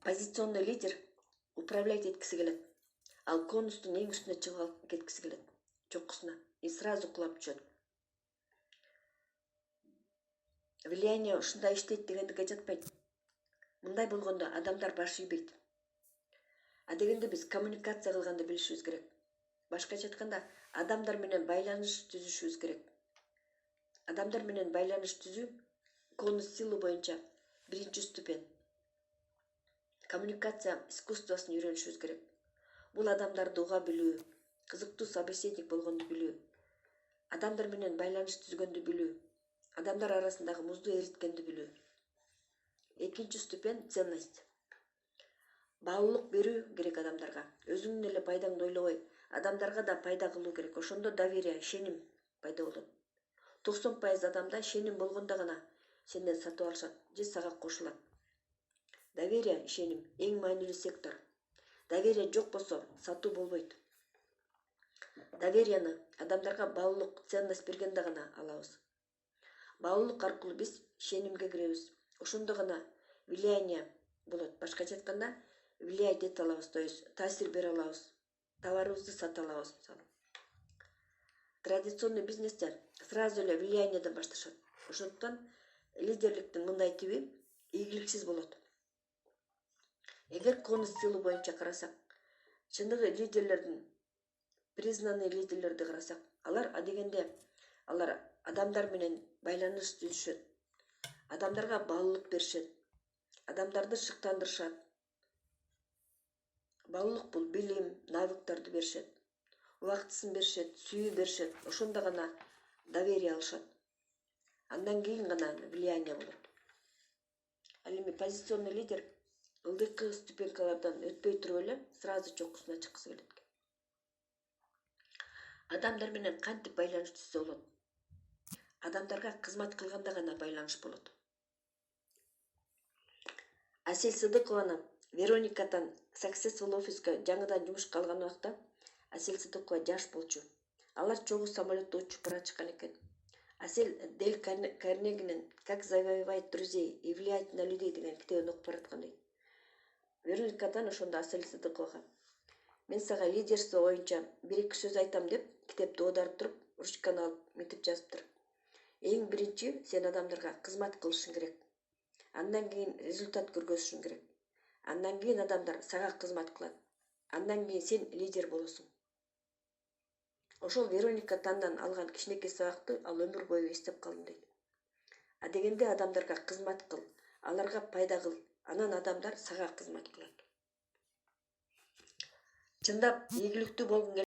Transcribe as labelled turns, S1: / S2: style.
S1: Позиционный лидер управлять еткisi келет. Ал конустун эң үстүнө чыгып алып кеткиси келет. Чокусуна. И сразу кулап түшөт. Влияние ушундай иштейт дегендикке жатпайт. Мындай болгондо адамдар баш ийбейт. А дегенде биз коммуникация кылганды билишибиз керек. Башкача айтканда, адамдар менен байланыш түзүшүбүз керек. Адамдар менен байланыш түзүү конус силу боюнча биринчи ступень. Коммуникация искусствосын үйрөнүшүбүз керек. Бул адамдарды уга билүү, кызыктуу собеседник болгонду билүү, адамдар менен байланыш түзгөндү билүү, адамдар арасындагы музду эриткенди билүү. Экинчи ступень ценность. Баалуулук берүү керек адамдарга. Өзүңдүн эле пайдаңды ойлобой, адамдарга да пайда кылуу керек. Ошондо доверие, ишеним пайда болот. 90% адамда ишеним болгондо гана сенден сатып алышат же сага кошулат. Доверие, ишеним эң маанилүү сектор. Доверие жок болсо, сатуу болбойт. Доверияны адамдарга баалуулук, ценность бергенде гана алабыз. Баалуулук аркылуу биз ишенимге киребиз. Ошондо гана влияние болот. Башкача айтканда, влиять эте алабыз, то есть таасир бере алабыз. Товарыбызды сата алабыз, мисалы. Традиционный бизнесте сразу эле влияниеден башташат. Ошондуктан лидерликтин мындай тиби ийгиликсиз болот. Эгер конус силу боюнча карасак, чындыгы лидерлердин, признанный лидерлерди карасак, алар адегенде алар адамдар менен байланыш түзүшөт. Адамдарга баалуулук беришет. Адамдарды шыктандырышат. Баалуулук бул билим, навыктарды беришет. Убактысын беришет, сүйүү беришет. Ошондо гана доверие алышат. Андан кийин гана влияние болот. Ал эми позиционный лидер ылдыйкы ступенькалардан өтпөй туруп эле сразу чокусуна чыккысы келет. Адамдар менен кантип байланыш түзсө болот? Адамдарга кызмат кылганда гана байланыш болот. Асель Сыдыкованын Вероникадан Successful Office'га жаңыдан жумушка алган убакта Асель Сыдыкова жаш болчу. Алар чогуу самолетто учуп бара жаткан экен. Асель Дель Карнегинин «Как завоевать друзей и влиять на людей» деген китебин окуп бараткан дейт. Вероникадан ошондо Асель Сыдыковага: «Мен сага лидерство боюнча бир-эки сөз айтам» деп китепти оодарып туруп, ручканы алып мынтип жазыптыр. Эң биринчи сен адамдарга кызмат кылышың керек. Андан кийин результат көргөзүшүң керек. Андан кийин адамдар сага кызмат кылат. Андан кийин сен лидер болосуң. Ошол Вероника тандан алган кичинекей сабакты ал өмүр бою эстеп калдым дейт. А дегенде адамдарга кызмат кыл, аларга пайда кыл, анан адамдар сага кызмат кылат. Чындап ийгиликтүү болгуң